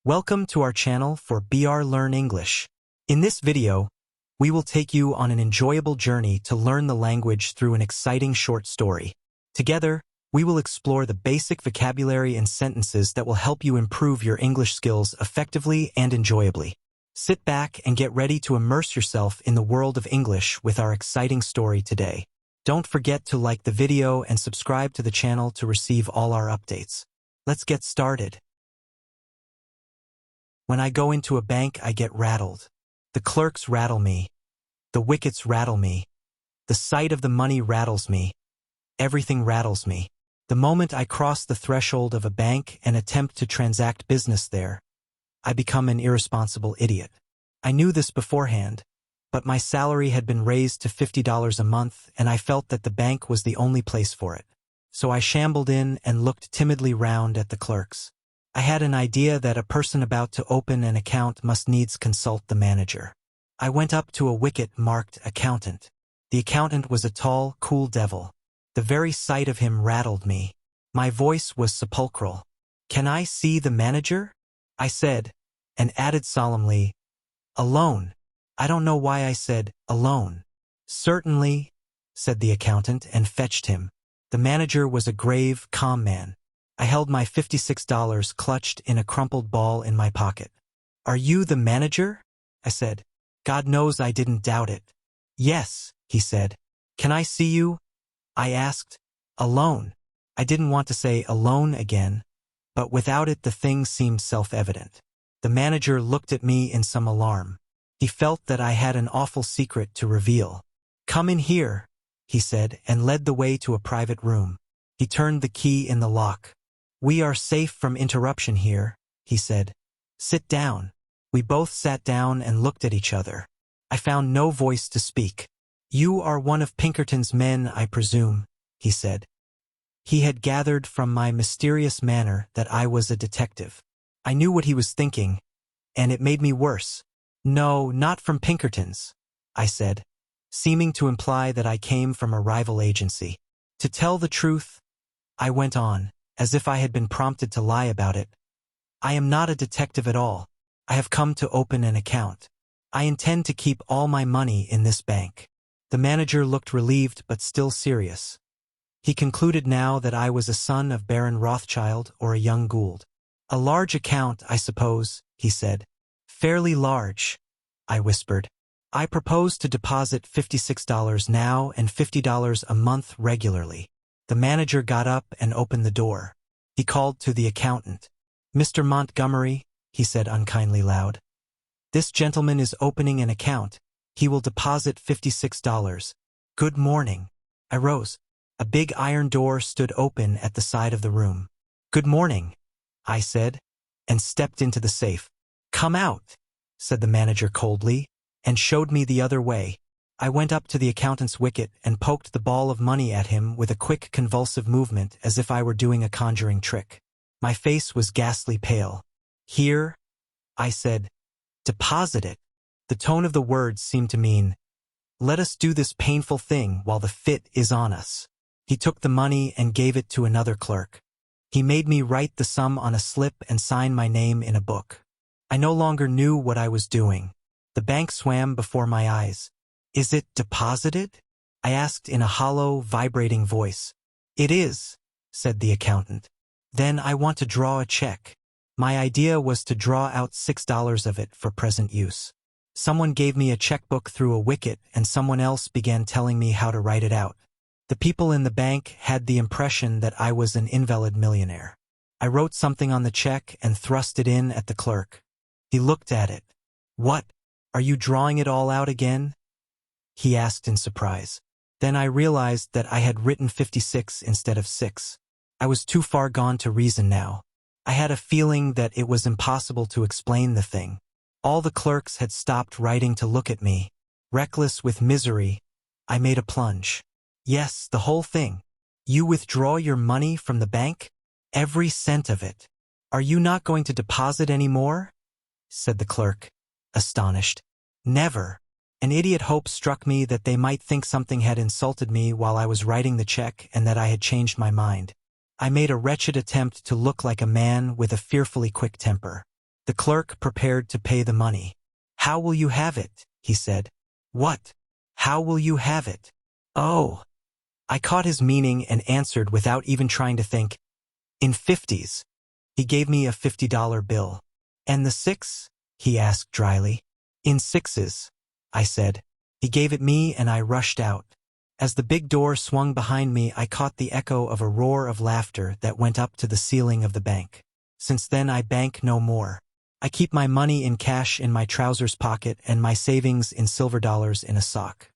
Welcome to our channel for BR Learn English. In this video, we will take you on an enjoyable journey to learn the language through an exciting short story. Together, we will explore the basic vocabulary and sentences that will help you improve your English skills effectively and enjoyably. Sit back and get ready to immerse yourself in the world of English with our exciting story today. Don't forget to like the video and subscribe to the channel to receive all our updates. Let's get started. When I go into a bank, I get rattled. The clerks rattle me. The wickets rattle me. The sight of the money rattles me. Everything rattles me. The moment I cross the threshold of a bank and attempt to transact business there, I become an irresponsible idiot. I knew this beforehand, but my salary had been raised to $50 a month and I felt that the bank was the only place for it. So I shambled in and looked timidly round at the clerks. I had an idea that a person about to open an account must needs consult the manager. I went up to a wicket marked accountant. The accountant was a tall, cool devil. The very sight of him rattled me. My voice was sepulchral. "Can I see the manager?" I said, and added solemnly, "Alone." I don't know why I said alone. "Certainly," said the accountant and fetched him. The manager was a grave, calm man. I held my $56 clutched in a crumpled ball in my pocket. "Are you the manager?" I said. God knows I didn't doubt it. "Yes," he said. "Can I see you?" I asked. "Alone." I didn't want to say alone again, but without it the thing seemed self-evident. The manager looked at me in some alarm. He felt that I had an awful secret to reveal. "Come in here," he said, and led the way to a private room. He turned the key in the lock. "We are safe from interruption here," he said. "Sit down." We both sat down and looked at each other. I found no voice to speak. "You are one of Pinkerton's men, I presume," he said. He had gathered from my mysterious manner that I was a detective. I knew what he was thinking, and it made me worse. "No, not from Pinkerton's," I said, seeming to imply that I came from a rival agency. "To tell the truth," I went on, as if I had been prompted to lie about it, "I am not a detective at all. I have come to open an account. I intend to keep all my money in this bank." The manager looked relieved but still serious. He concluded now that I was a son of Baron Rothschild or a young Gould. "A large account, I suppose," he said. "Fairly large," I whispered. "I propose to deposit $56 now and $50 a month regularly." The manager got up and opened the door. He called to the accountant. "Mr. Montgomery," he said unkindly loud, "this gentleman is opening an account. He will deposit $56. Good morning." I rose. A big iron door stood open at the side of the room. "Good morning," I said, and stepped into the safe. "Come out," said the manager coldly, and showed me the other way. I went up to the accountant's wicket and poked the ball of money at him with a quick convulsive movement as if I were doing a conjuring trick. My face was ghastly pale. "Here," I said. "Deposit it." The tone of the words seemed to mean, "Let us do this painful thing while the fit is on us." He took the money and gave it to another clerk. He made me write the sum on a slip and sign my name in a book. I no longer knew what I was doing. The bank swam before my eyes. "Is it deposited?" I asked in a hollow, vibrating voice. "It is," said the accountant. "Then I want to draw a check." My idea was to draw out $6 of it for present use. Someone gave me a checkbook through a wicket and someone else began telling me how to write it out. The people in the bank had the impression that I was an invalid millionaire. I wrote something on the check and thrust it in at the clerk. He looked at it. "What? Are you drawing it all out again?" he asked in surprise. Then I realized that I had written 56 instead of 6. I was too far gone to reason now. I had a feeling that it was impossible to explain the thing. All the clerks had stopped writing to look at me. Reckless with misery, I made a plunge. "Yes, the whole thing. You withdraw your money from the bank? Every cent of it. Are you not going to deposit any more?" said the clerk, astonished. "Never." An idiot hope struck me that they might think something had insulted me while I was writing the check and that I had changed my mind. I made a wretched attempt to look like a man with a fearfully quick temper. The clerk prepared to pay the money. "How will you have it?" he said. "What? How will you have it?" "Oh." I caught his meaning and answered without even trying to think. "In 50s. He gave me a $50 bill. "And the 6? He asked dryly. "In 6s, I said. He gave it me and I rushed out. As the big door swung behind me, I caught the echo of a roar of laughter that went up to the ceiling of the bank. Since then I bank no more. I keep my money in cash in my trousers pocket and my savings in silver dollars in a sock.